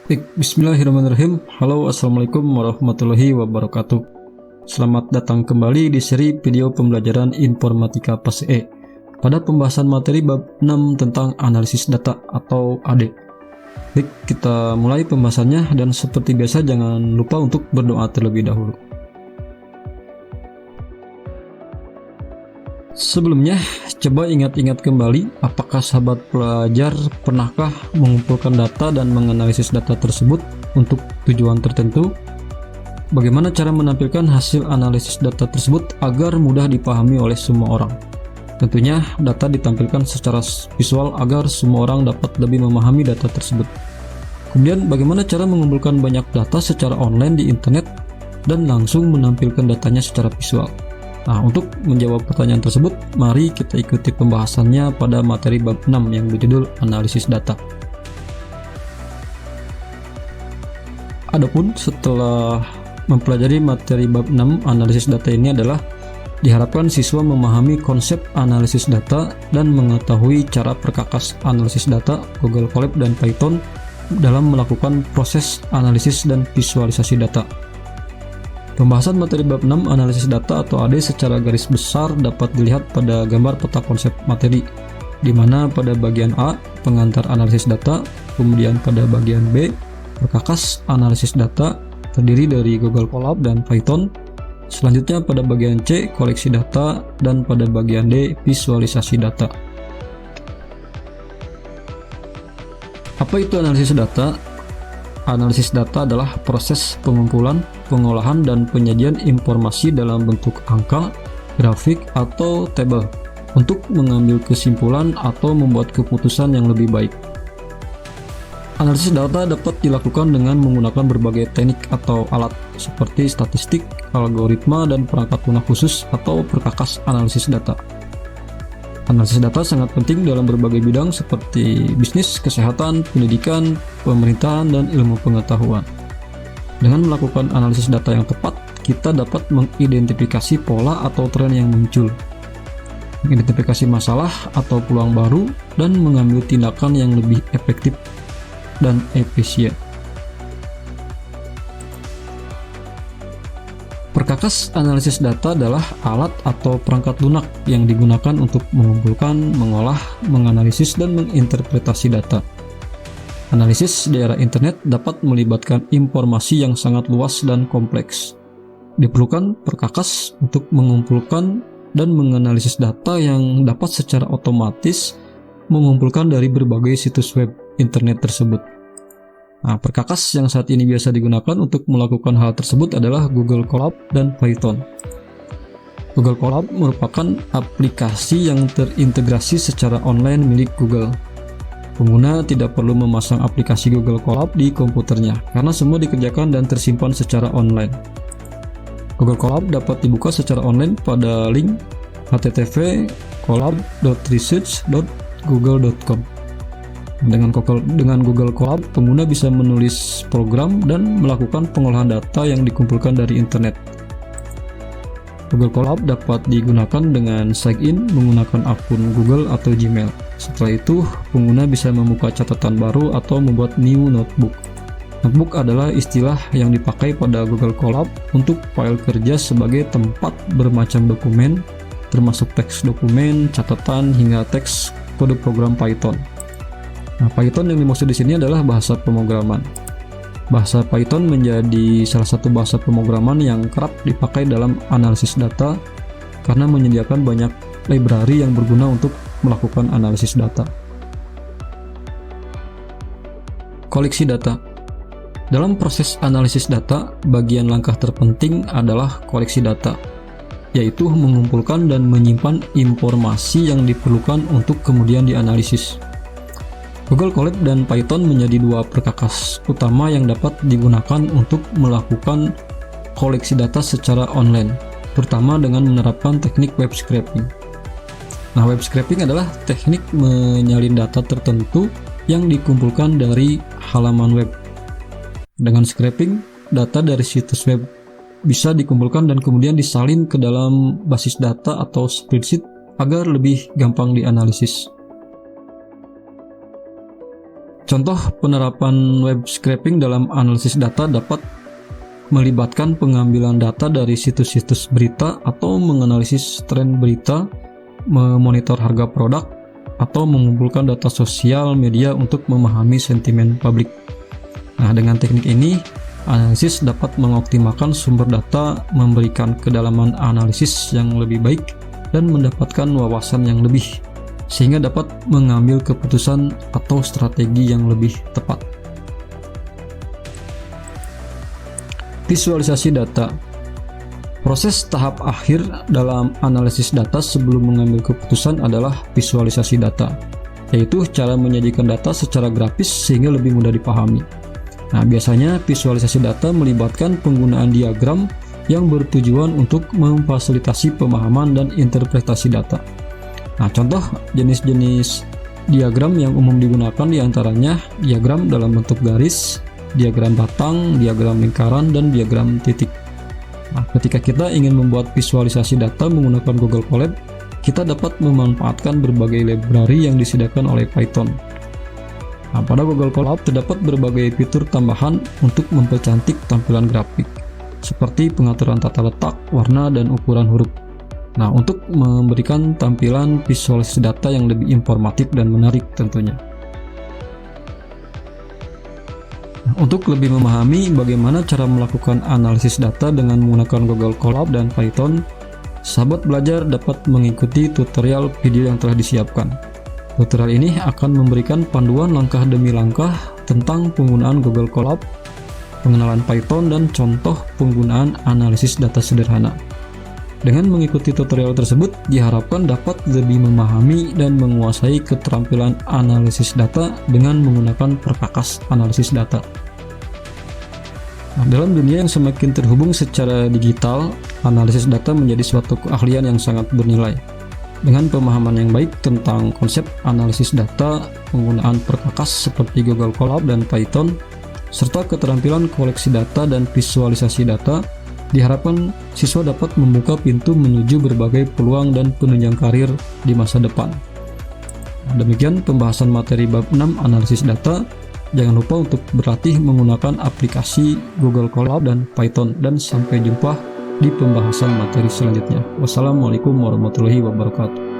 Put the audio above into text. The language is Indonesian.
Bismillahirrahmanirrahim. Halo, assalamualaikum warahmatullahi wabarakatuh. Selamat datang kembali di seri video pembelajaran informatika PASE. Pada pembahasan materi bab 6 tentang analisis data atau AD. Baik, kita mulai pembahasannya dan seperti biasa jangan lupa untuk berdoa terlebih dahulu. Sebelumnya, coba ingat-ingat kembali apakah sahabat pelajar pernahkah mengumpulkan data dan menganalisis data tersebut untuk tujuan tertentu? Bagaimana cara menampilkan hasil analisis data tersebut agar mudah dipahami oleh semua orang? Tentunya data ditampilkan secara visual agar semua orang dapat lebih memahami data tersebut. Kemudian bagaimana cara mengumpulkan banyak data secara online di internet dan langsung menampilkan datanya secara visual? Nah, untuk menjawab pertanyaan tersebut, mari kita ikuti pembahasannya pada materi bab 6 yang berjudul analisis data. Adapun setelah mempelajari materi bab 6 analisis data ini adalah diharapkan siswa memahami konsep analisis data dan mengetahui cara perkakas analisis data, Google Colab dan Python dalam melakukan proses analisis dan visualisasi data. Pembahasan materi bab 6 analisis data atau AD secara garis besar dapat dilihat pada gambar peta konsep materi, di mana pada bagian A, pengantar analisis data, kemudian pada bagian B, perkakas analisis data, terdiri dari Google Colab dan Python, selanjutnya pada bagian C, koleksi data, dan pada bagian D, visualisasi data. Apa itu analisis data? Analisis data adalah proses pengumpulan, pengolahan, dan penyajian informasi dalam bentuk angka, grafik, atau tabel untuk mengambil kesimpulan atau membuat keputusan yang lebih baik. Analisis data dapat dilakukan dengan menggunakan berbagai teknik atau alat seperti statistik, algoritma, dan perangkat lunak khusus atau perkakas analisis data. Analisis data sangat penting dalam berbagai bidang seperti bisnis, kesehatan, pendidikan, pemerintahan, dan ilmu pengetahuan. Dengan melakukan analisis data yang tepat, kita dapat mengidentifikasi pola atau tren yang muncul, mengidentifikasi masalah atau peluang baru, dan mengambil tindakan yang lebih efektif dan efisien. Perkakas analisis data adalah alat atau perangkat lunak yang digunakan untuk mengumpulkan, mengolah, menganalisis, dan menginterpretasi data. Analisis di era internet dapat melibatkan informasi yang sangat luas dan kompleks. Diperlukan perkakas untuk mengumpulkan dan menganalisis data yang dapat secara otomatis mengumpulkan dari berbagai situs web internet tersebut. Nah, perkakas yang saat ini biasa digunakan untuk melakukan hal tersebut adalah Google Colab dan Python. Google Colab merupakan aplikasi yang terintegrasi secara online milik Google. Pengguna tidak perlu memasang aplikasi Google Colab di komputernya, karena semua dikerjakan dan tersimpan secara online. Google Colab dapat dibuka secara online pada link http://colab.research.google.com. Dengan Google Colab, pengguna bisa menulis program dan melakukan pengolahan data yang dikumpulkan dari internet. Google Colab dapat digunakan dengan sign in menggunakan akun Google atau Gmail. Setelah itu, pengguna bisa membuka catatan baru atau membuat new notebook. Notebook adalah istilah yang dipakai pada Google Colab untuk file kerja sebagai tempat bermacam dokumen, termasuk teks dokumen, catatan, hingga teks kode program Python. Nah, Python yang dimaksud di sini adalah bahasa pemrograman. Bahasa Python menjadi salah satu bahasa pemrograman yang kerap dipakai dalam analisis data karena menyediakan banyak library yang berguna untuk melakukan analisis data. Koleksi data. Dalam proses analisis data, bagian langkah terpenting adalah koleksi data, yaitu mengumpulkan dan menyimpan informasi yang diperlukan untuk kemudian dianalisis. Google Colab dan Python menjadi dua perkakas utama yang dapat digunakan untuk melakukan koleksi data secara online, terutama dengan menerapkan teknik web scraping. Nah, web scraping adalah teknik menyalin data tertentu yang dikumpulkan dari halaman web. Dengan scraping, data dari situs web bisa dikumpulkan dan kemudian disalin ke dalam basis data atau spreadsheet agar lebih gampang dianalisis. Contoh penerapan web scraping dalam analisis data dapat melibatkan pengambilan data dari situs-situs berita atau menganalisis tren berita, memonitor harga produk, atau mengumpulkan data sosial media untuk memahami sentimen publik. Nah, dengan teknik ini, analisis dapat mengoptimalkan sumber data, memberikan kedalaman analisis yang lebih baik, dan mendapatkan wawasan yang lebih, sehingga dapat mengambil keputusan atau strategi yang lebih tepat. Visualisasi data. Proses tahap akhir dalam analisis data sebelum mengambil keputusan adalah visualisasi data, yaitu cara menyajikan data secara grafis sehingga lebih mudah dipahami. Nah, biasanya visualisasi data melibatkan penggunaan diagram yang bertujuan untuk memfasilitasi pemahaman dan interpretasi data. Nah, contoh jenis-jenis diagram yang umum digunakan diantaranya diagram dalam bentuk garis, diagram batang, diagram lingkaran, dan diagram titik. Nah, ketika kita ingin membuat visualisasi data menggunakan Google Colab, kita dapat memanfaatkan berbagai library yang disediakan oleh Python. Nah, pada Google Colab terdapat berbagai fitur tambahan untuk mempercantik tampilan grafik, seperti pengaturan tata letak, warna, dan ukuran huruf. Nah, untuk memberikan tampilan visualisasi data yang lebih informatif dan menarik tentunya. Untuk lebih memahami bagaimana cara melakukan analisis data dengan menggunakan Google Colab dan Python, sahabat belajar dapat mengikuti tutorial video yang telah disiapkan. Tutorial ini akan memberikan panduan langkah demi langkah tentang penggunaan Google Colab, pengenalan Python, dan contoh penggunaan analisis data sederhana. Dengan mengikuti tutorial tersebut, diharapkan dapat lebih memahami dan menguasai keterampilan analisis data dengan menggunakan perkakas analisis data. Nah, dalam dunia yang semakin terhubung secara digital, analisis data menjadi suatu keahlian yang sangat bernilai. Dengan pemahaman yang baik tentang konsep analisis data, penggunaan perkakas seperti Google Colab dan Python, serta keterampilan koleksi data dan visualisasi data, diharapkan siswa dapat membuka pintu menuju berbagai peluang dan penunjang karir di masa depan. Demikian pembahasan materi bab 6 analisis data. Jangan lupa untuk berlatih menggunakan aplikasi Google Colab dan Python, dan sampai jumpa di pembahasan materi selanjutnya. Wassalamualaikum warahmatullahi wabarakatuh.